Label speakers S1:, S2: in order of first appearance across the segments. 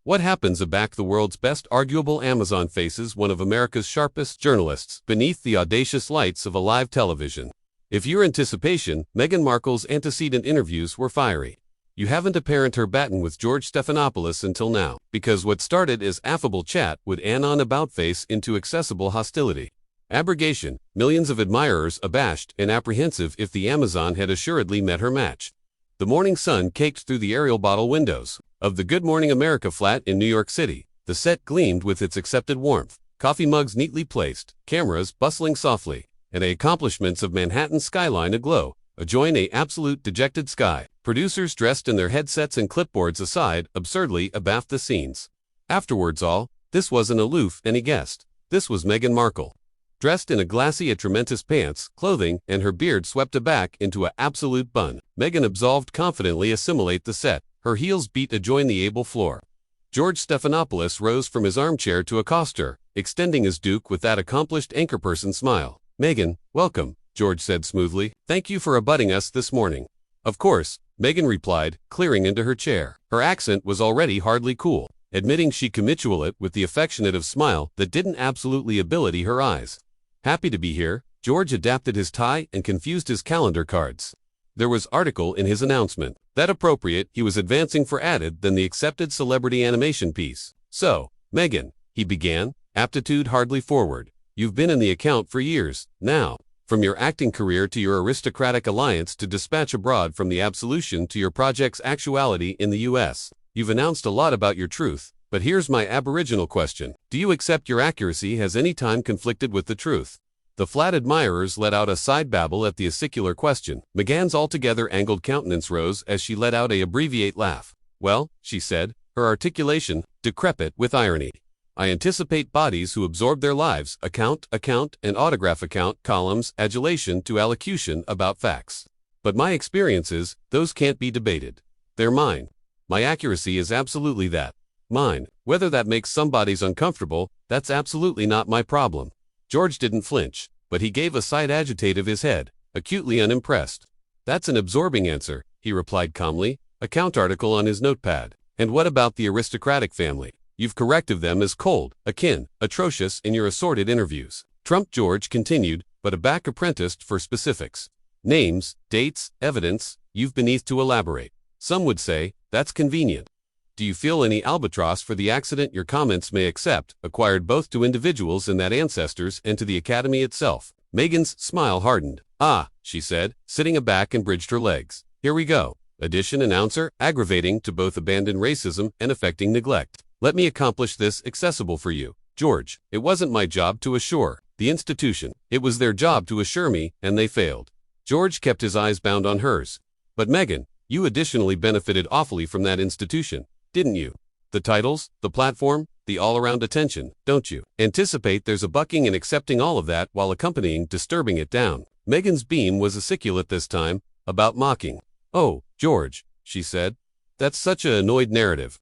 S1: What happens aback the world's best arguable Amazon faces one of America's sharpest journalists beneath the audacious lights of a live television. If your anticipation, Meghan Markle's antecedent interviews were fiery. You haven't apparent her batten with George Stephanopoulos until now, because what started as affable chat would anon about-face into accessible hostility. Abrogation, millions of admirers abashed and apprehensive if the Amazon had assuredly met her match. The morning sun caked through the aerial bottle windows of the Good Morning America flat in New York City. The set gleamed with its accepted warmth, coffee mugs neatly placed, cameras bustling softly, and the accomplishments of Manhattan's skyline aglow, adjoin a absolute dejected sky. Producers dressed in their headsets and clipboards aside, absurdly abaft the scenes. Afterwards this wasn't aloof any guest. This was Meghan Markle. Dressed in a glassy atramentous pants, clothing, and her beard swept aback into a absolute bun, Meghan absolved confidently assimilate the set. Her heels beat adjoin the able floor. George Stephanopoulos rose from his armchair to accost her, extending his duke with that accomplished anchorperson smile. "Meghan, welcome," George said smoothly. "Thank you for abutting us this morning." "Of course," Meghan replied, clearing into her chair. Her accent was already hardly cool, admitting she commiserate with the affectionate of smile that didn't absolutely ability her eyes. "Happy to be here." George adapted his tie and confused his calendar cards. There was article in his announcement. That appropriate, he was advancing for added than the accepted celebrity animation piece. "So, Meghan," he began, aptitude hardly forward. "You've been in the account for years, now. From your acting career to your aristocratic alliance to dispatch abroad from the absolution to your project's actuality in the U.S. You've announced a lot about your truth, but here's my aboriginal question. Do you accept your accuracy has any time conflicted with the truth?" The flat admirers let out a side babble at the acicular question. Meghan's altogether angled countenance rose as she let out a abbreviate laugh. "Well," she said, her articulation decrepit with irony, "I anticipate bodies who absorb their lives, account, and autograph account, columns, adulation to allocution about facts. But my experiences, those can't be debated. They're mine. My accuracy is absolutely that. Mine. Whether that makes some bodies uncomfortable, that's absolutely not my problem." George didn't flinch, but he gave a side agitative of his head, acutely unimpressed. "That's an absorbing answer," he replied calmly, a count article on his notepad. "And what about the aristocratic family? You've corrected them as cold, akin, atrocious in your assorted interviews." Trump George continued, but a back apprenticed for specifics. "Names, dates, evidence, you've beneath to elaborate. Some would say, that's convenient. Do you feel any albatross for the accident your comments may accept, acquired both to individuals and that ancestors and to the Academy itself?" Meghan's smile hardened. "Ah," she said, sitting aback and bridged her legs. "Here we go. Addition announcer, aggravating to both abandoned racism and affecting neglect. Let me accomplish this accessible for you, George. It wasn't my job to assure the institution. It was their job to assure me, and they failed." George kept his eyes bound on hers. "But Meghan, you additionally benefited awfully from that institution, didn't you? The titles, the platform, the all-around attention, don't you anticipate there's a bucking and accepting all of that while accompanying disturbing it down?" Meghan's beam was aciculate this time, about mocking. "Oh, George," she said, "that's such a annoyed narrative.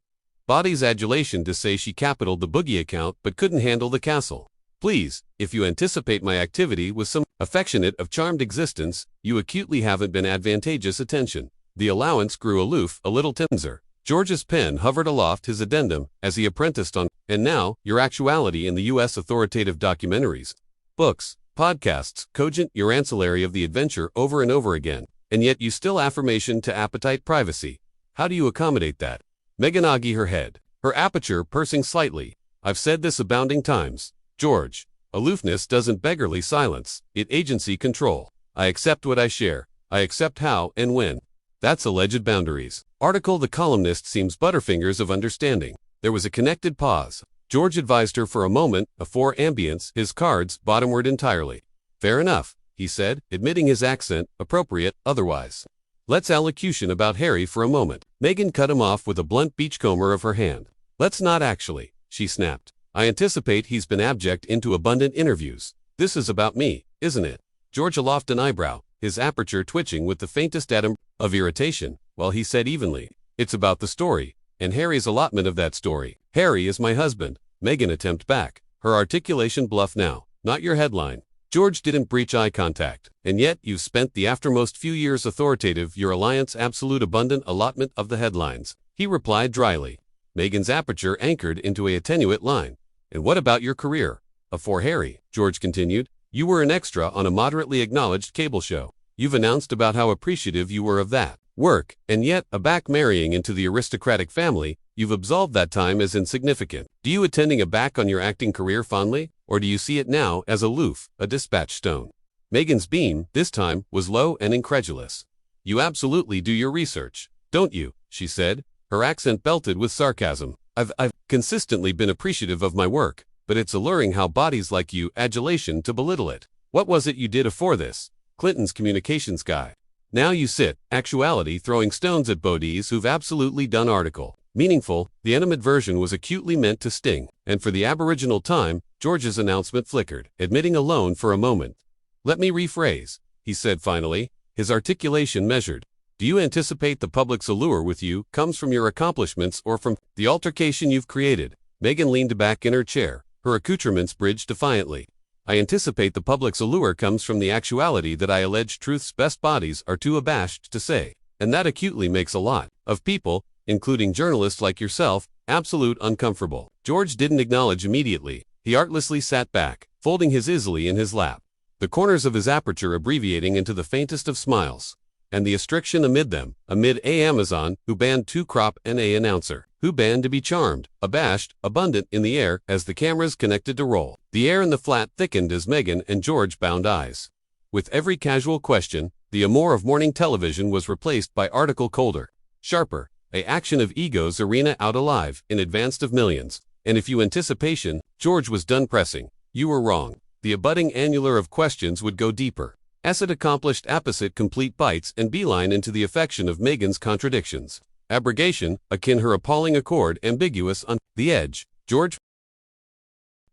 S1: Body's adulation to say she capitaled the boogie account but couldn't handle the castle. Please, if you anticipate my activity with some affectionate of charmed existence, you acutely haven't been advantageous attention." The allowance grew aloof, a little timser. George's pen hovered aloft his addendum as he apprenticed on, "And now, your actuality in the U.S. authoritative documentaries, books, podcasts, cogent your ancillary of the adventure over and over again, and yet you still affirmation to appetite privacy. How do you accommodate that?" Meghan oggy her head, her aperture pursing slightly. "I've said this abounding times, George. Aloofness doesn't beggarly silence, it agency control. I accept what I share. I accept how and when. That's alleged boundaries." Article The columnist seems butterfingers of understanding. There was a connected pause. George advised her for a moment, for ambience, his cards bottomward entirely. "Fair enough," he said, admitting his accent, appropriate, otherwise. "Let's allocution about Harry for a moment." Meghan cut him off with a blunt beachcomber of her hand. "Let's not actually," she snapped. "I anticipate he's been abject into abundant interviews. This is about me, isn't it?" George aloft an eyebrow, his aperture twitching with the faintest atom of irritation, while he said evenly, "It's about the story, and Harry's allotment of that story. Harry is my husband." Meghan attempt back, her articulation bluff now. "Not your headline." George didn't breach eye contact. "And yet you've spent the aftermost few years authoritative your alliance absolute abundant allotment of the headlines," he replied dryly. Meghan's aperture anchored into a attenuate line. And what about your career? For Harry, George continued, you were an extra on a moderately acknowledged cable show. You've announced about how appreciative you were of that work, and yet, back marrying into the aristocratic family, you've absolved that time as insignificant. Do you attending a back on your acting career fondly, or do you see it now as aloof, a dispatch stone? Meghan's beam, this time, was low and incredulous. You absolutely do your research, don't you? She said, her accent belted with sarcasm. I've consistently been appreciative of my work, but it's alluring how bodies like you adulation to belittle it. What was it you did afore this? Clinton's communications guy. Now you sit, actuality throwing stones at bodies who've absolutely done article. Meaningful, the animadversion was acutely meant to sting, and for the aboriginal time, George's announcement flickered, admitting a loan for a moment. Let me rephrase, he said finally, his articulation measured. Do you anticipate the public's allure with you comes from your accomplishments or from the altercation you've created? Meghan leaned back in her chair, her accoutrements bridged defiantly. I anticipate the public's allure comes from the actuality that I allege truth's best bodies are too abashed to say, and that acutely makes a lot of people, including journalists like yourself, absolute uncomfortable. George didn't acknowledge immediately. He artlessly sat back, folding his easily in his lap, the corners of his aperture abbreviating into the faintest of smiles. And the restriction amid them, amid a Amazon, who banned two crop and a announcer, who banned to be charmed, abashed, abundant in the air as the cameras connected to roll. The air in the flat thickened as Meghan and George bound eyes. With every casual question, the amour of morning television was replaced by article colder, sharper, a action of egos arena out alive, in advance of millions. And if you anticipation, George was done pressing, you were wrong. The abutting annular of questions would go deeper. As it accomplished apposite complete bites and beeline into the affection of Meghan's contradictions. Abrogation, akin her appalling accord, ambiguous on the edge. George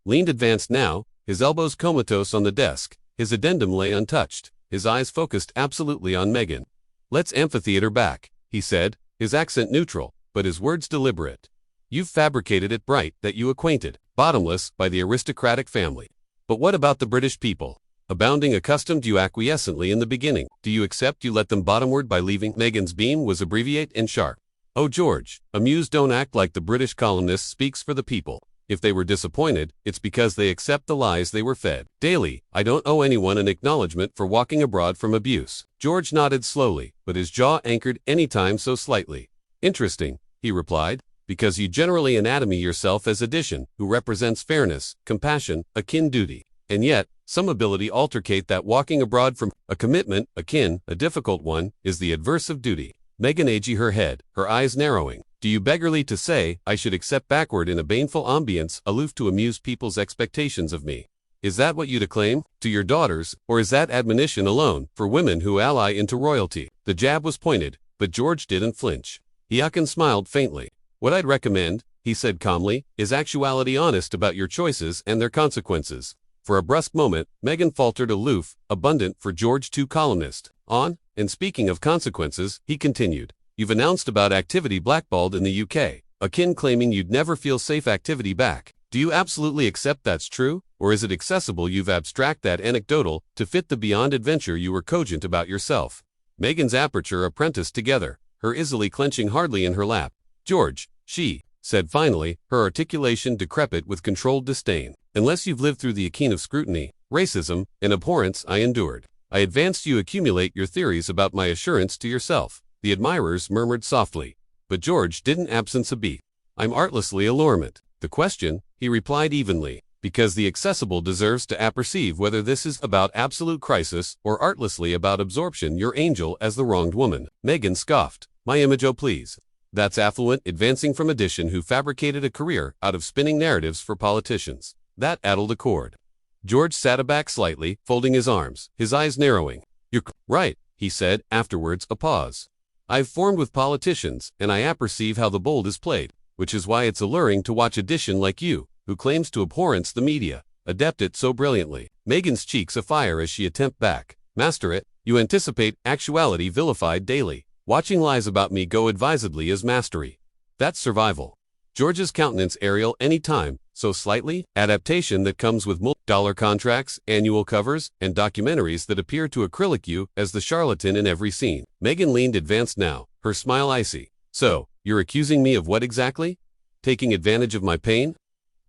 S1: leaned advanced now, his elbows comatose on the desk, his addendum lay untouched, his eyes focused absolutely on Meghan. Let's amphitheater back, he said, his accent neutral, but his words deliberate. You've fabricated it bright that you acquainted, bottomless, by the aristocratic family. But what about the British people? Abounding accustomed you acquiescently in the beginning. Do you accept you let them bottomward by leaving? Meghan's beam was abbreviate and sharp. Oh George, amused, don't act like the British columnist speaks for the people. If they were disappointed, it's because they accept the lies they were fed. Daily, I don't owe anyone an acknowledgement for walking abroad from abuse. George nodded slowly, but his jaw anchored any time so slightly. Interesting, he replied, because you generally anatomy yourself as addition, who represents fairness, compassion, akin duty. And yet, some ability altercate that walking abroad from a commitment, akin, a difficult one, is the adverse of duty. Meghan aged her head, her eyes narrowing. Do you beggarly to say, I should accept backward in a baneful ambience, aloof to amuse people's expectations of me? Is that what you declaim, to your daughters, or is that admonition alone, for women who ally into royalty? The jab was pointed, but George didn't flinch. He smiled faintly. What I'd recommend, he said calmly, is actuality honest about your choices and their consequences. For a brusque moment, Meghan faltered aloof, abundant for George II columnist. On, and speaking of consequences, he continued, you've announced about activity blackballed in the UK, akin claiming you'd never feel safe activity back. Do you absolutely accept that's true, or is it accessible you've abstract that anecdotal to fit the beyond adventure you were cogent about yourself? Meghan's aperture apprenticed together, her easily clenching hardly in her lap. George, she said finally, her articulation decrepit with controlled disdain. Unless you've lived through the akin of scrutiny, racism, and abhorrence I endured. I advanced you accumulate your theories about my assurance to yourself. The admirers murmured softly. But George didn't absence a beat. I'm artlessly allurement. The question, he replied evenly, because the accessible deserves to apperceive whether this is about absolute crisis or artlessly about absorption your angel as the wronged woman. Meghan scoffed. My image, oh please. That's affluent, advancing from addition who fabricated a career out of spinning narratives for politicians. That addled a chord. George sat aback slightly, folding his arms, his eyes narrowing. You're right, he said, afterwards a pause. I've formed with politicians, and I apperceive how the bold is played, which is why it's alluring to watch addition like you, who claims to abhorrence the media, adept it so brilliantly. Meghan's cheeks afire as she attempt back. Master it, you anticipate actuality vilified daily. Watching lies about me go advisedly as mastery. That's survival. George's countenance aerial any time, so slightly, adaptation that comes with multi-dollar contracts, annual covers, and documentaries that appear to acrylic you as the charlatan in every scene. Meghan leaned advanced now, her smile icy. So, you're accusing me of what exactly? Taking advantage of my pain?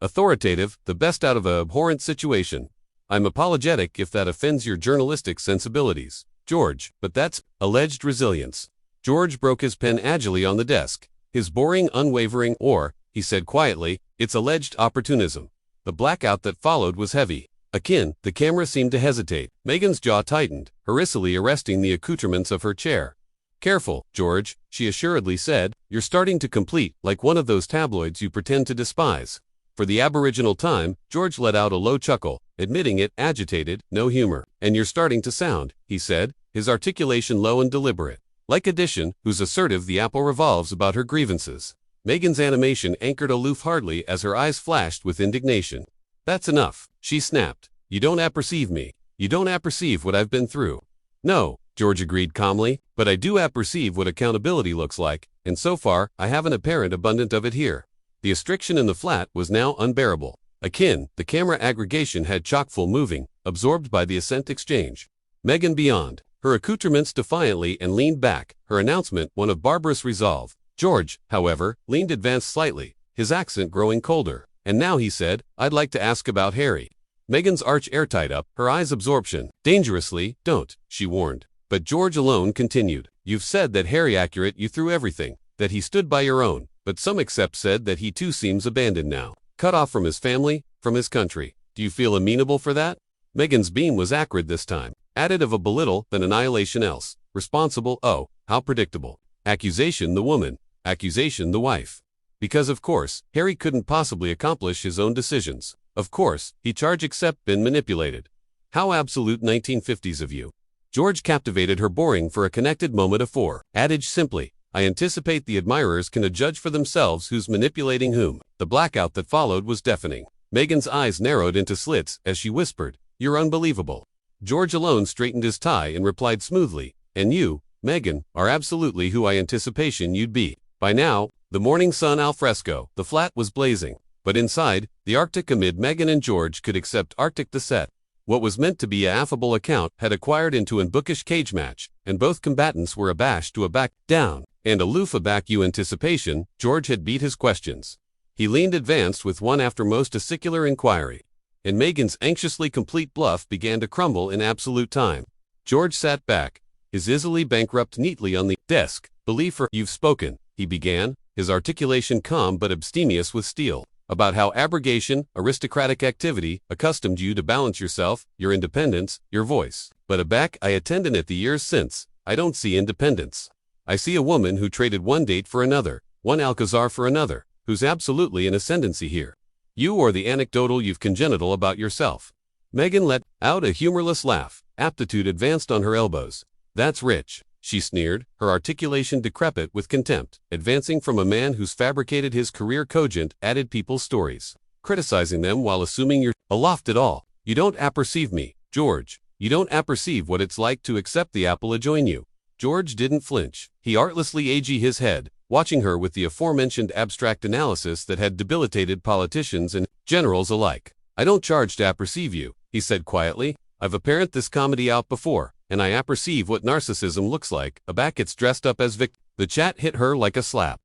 S1: Authoritative, the best out of a abhorrent situation. I'm apologetic if that offends your journalistic sensibilities, George, but that's alleged resilience. George broke his pen agilely on the desk. His boring, unwavering, or, he said quietly, it's alleged opportunism. The blackout that followed was heavy. The camera seemed to hesitate. Meghan's jaw tightened, harassingly arresting the accoutrements of her chair. Careful, George, she assuredly said, you're starting to complete like one of those tabloids you pretend to despise. For the aboriginal time, George let out a low chuckle, admitting it, agitated, no humor. And you're starting to sound, he said, his articulation low and deliberate. Like Addition, who's assertive the apple revolves about her grievances. Meghan's animation anchored aloof hardly as her eyes flashed with indignation. That's enough, she snapped. You don't apperceive me. You don't apperceive what I've been through. No, George agreed calmly, but I do apperceive what accountability looks like, and so far, I have an apparent abundance of it here. The restriction in the flat was now unbearable. The camera aggregation had chock-full moving, absorbed by the assent exchange. Meghan beyond, her accoutrements defiantly and leaned back, her announcement one of barbarous resolve. George, however, advanced slightly, his accent growing colder. And now he said, I'd like to ask about Harry. Meghan's arch airtight up, her eyes absorption. Dangerously, don't, she warned. But George alone continued. You've said that Harry accurate you through everything, that he stood by your own, but some except said that he too seems abandoned now. Cut off from his family, from his country. Do you feel amenable for that? Meghan's beam was acrid this time, added of a belittle than annihilation else. Responsible, oh, how predictable. Accusation the woman, accusation the wife. Because of course, Harry couldn't possibly accomplish his own decisions. Of course, he charged except been manipulated. How absolute 1950s of you. George captivated her boring for a connected moment of four. Adage simply, I anticipate the admirers can adjudge for themselves who's manipulating whom. The blackout that followed was deafening. Meghan's eyes narrowed into slits as she whispered, you're unbelievable. George alone straightened his tie and replied smoothly, and you, Meghan, are absolutely who I anticipation you'd be. By now, the morning sun al fresco, the flat was blazing. But inside, the Arctic amid Meghan and George could accept Arctic the set. What was meant to be a affable account had acquired into an bookish cage match, and both combatants were abashed to a back down, and aloof a back you anticipation. George had beat his questions. He advanced with one after most a secular inquiry. And Meghan's anxiously complete bluff began to crumble in absolute time. George sat back, his easily bankrupt neatly on the desk. Believe her, you've spoken, he began, his articulation calm but abstemious with steel. About how abrogation, aristocratic activity, accustomed you to balance yourself, your independence, your voice. But aback I attended it the years since, I don't see independence. I see a woman who traded one date for another, one Alcazar for another, who's absolutely an ascendancy here. You or the anecdotal you've congenital about yourself. Meghan let out a humorless laugh. Aptitude advanced on her elbows. That's rich, she sneered, her articulation decrepit with contempt, advancing from a man who's fabricated his career cogent, added people's stories, criticizing them while assuming you're aloft at all. You don't apperceive me, George. You don't apperceive what it's like to accept the apple adjoin you. George didn't flinch. He artlessly aged his head, watching her with the aforementioned abstract analysis that had debilitated politicians and generals alike. I don't charge to apperceive you, he said quietly. I've apparent this comedy out before, and I apperceive what narcissism looks like. Aback it's dressed up as victim. The chat hit her like a slap.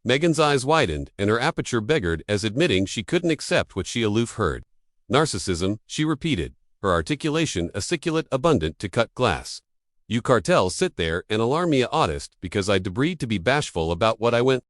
S1: Meghan's eyes widened, and her aperture beggared as admitting she couldn't accept what she aloof heard. Narcissism, she repeated, her articulation articulate abundant to cut glass. You cartels sit there and alarm me a oddest because I debreed to be bashful about what I went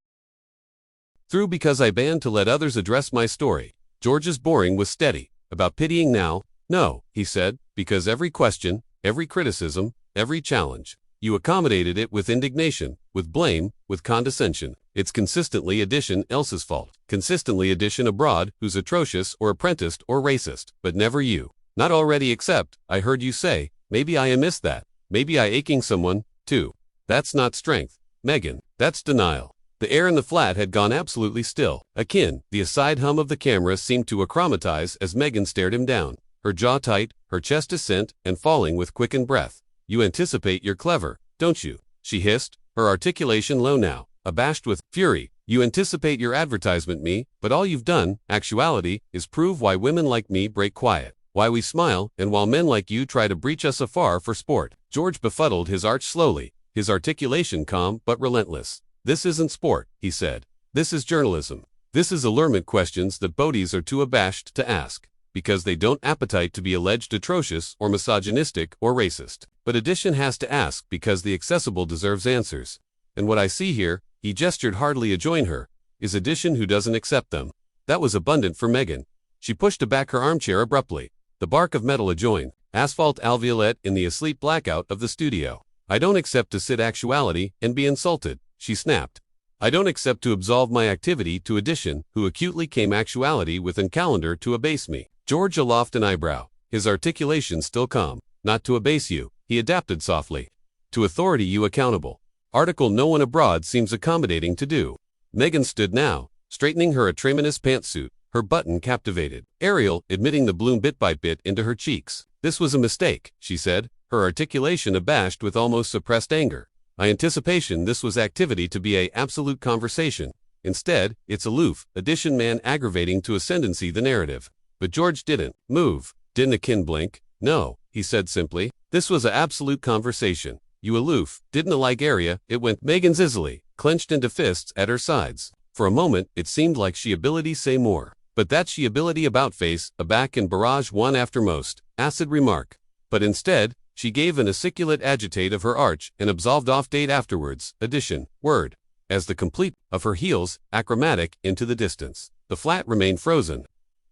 S1: through because I banned to let others address my story. George's boring was steady. About pitying now? No, he said, because every question, every criticism, every challenge, you accommodated it with indignation, with blame, with condescension. It's consistently Addition else's fault. Consistently Addition abroad, who's atrocious or apprenticed or racist, but never you. Not already except, I heard you say, maybe I amiss that. Maybe I aching someone, too. That's not strength, Meghan, that's denial. The air in the flat had gone absolutely still. The aside hum of the camera seemed to achromatize as Meghan stared him down. Her jaw tight, her chest ascent, and falling with quickened breath. You anticipate you're clever, don't you? She hissed, her articulation low now, abashed with fury. You anticipate your advertisement me, but all you've done, actuality, is prove why women like me break quiet. Why we smile, and while men like you try to breach us afar for sport. George befuddled his arch slowly, his articulation calm but relentless. This isn't sport, he said. This is journalism. This is allurement questions that Bodhies are too abashed to ask, because they don't appetite to be alleged atrocious or misogynistic or racist. But Edition has to ask because the accessible deserves answers. And what I see here, he gestured heartily to join her, is Edition who doesn't accept them. That was abundant for Meghan. She pushed back her armchair abruptly. The bark of metal adjoined, asphalt alveolate in the asleep blackout of the studio. I don't accept to sit actuality and be insulted, she snapped. I don't accept to absolve my activity to Edition, who acutely came actuality within calendar to abase me. George aloft an eyebrow, his articulation still calm. Not to abase you, he adapted softly. To authority you accountable. Article no one abroad seems accommodating to do. Meghan stood now, straightening her atramenous pantsuit, her button captivated. Ariel, admitting the bloom bit by bit into her cheeks. This was a mistake, she said, her articulation abashed with almost suppressed anger. I anticipation this was activity to be a absolute conversation. Instead, it's aloof, Edition man aggravating to ascendancy the narrative. But George didn't move. Didn't Akin blink? No, he said simply. This was a absolute conversation. You aloof, didn't a like area, it went. Meghan's easily, clenched into fists at her sides. For a moment, it seemed like she ability say more. But that she ability about face, aback and barrage one after most, acid remark. But instead, she gave an aciculate agitate of her arch and absolved off date afterwards, Edition, word. As the complete of her heels, achromatic, into the distance. The flat remained frozen.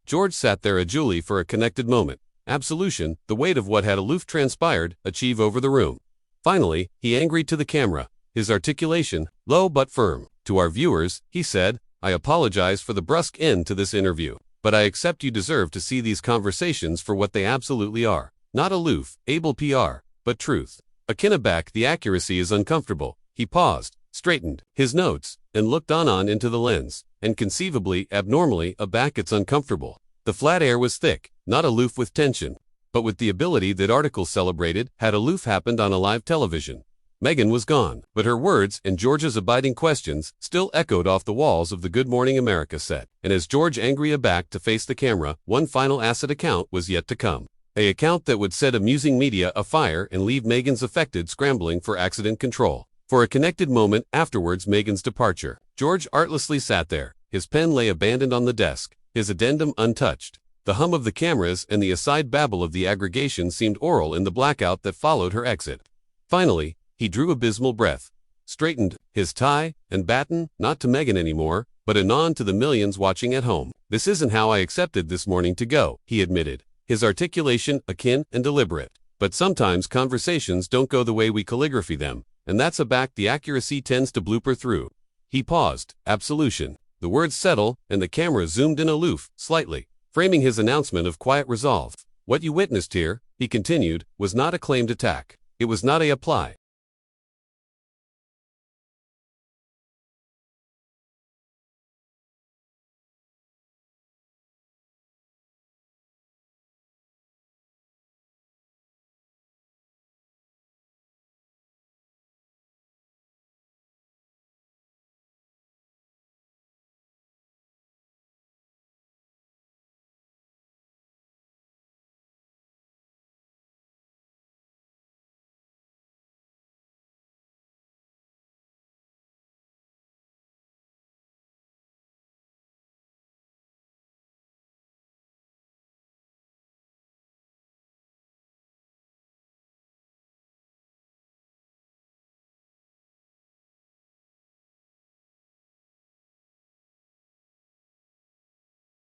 S1: George sat there adully for a connected moment. Absolution, the weight of what had aloof transpired, achieve over the room. Finally, he angry to the camera, his articulation, low but firm. To our viewers, he said, I apologize for the brusque end to this interview, but I accept you deserve to see these conversations for what they absolutely are. Not aloof, able PR, but truth. Akin aback, the accuracy is uncomfortable. He paused, straightened his notes, and looked on into the lens, and conceivably, abnormally, aback it's uncomfortable. The flat air was thick, not aloof with tension, but with the ability that article celebrated had aloof happened on a live television. Meghan was gone, but her words and George's abiding questions still echoed off the walls of the Good Morning America set. And as George angry aback to face the camera, one final acid account was yet to come. An account that would set amusing media afire and leave Meghan's affected scrambling for accident control. For a connected moment afterwards Meghan's departure, George artlessly sat there. His pen lay abandoned on the desk, his addendum untouched. The hum of the cameras and the aside babble of the aggregation seemed oral in the blackout that followed her exit. Finally, he drew abysmal breath, straightened his tie and baton, not to Meghan anymore, but anon to the millions watching at home. This isn't how I accepted this morning to go, he admitted, his articulation akin and deliberate. But sometimes conversations don't go the way we calligraphy them, and that's a back the accuracy tends to blooper through. He paused, absolution. The words settle, and the camera zoomed in aloof, slightly, framing his announcement of quiet resolve. What you witnessed here, he continued, was not a claimed attack. It was not a apply.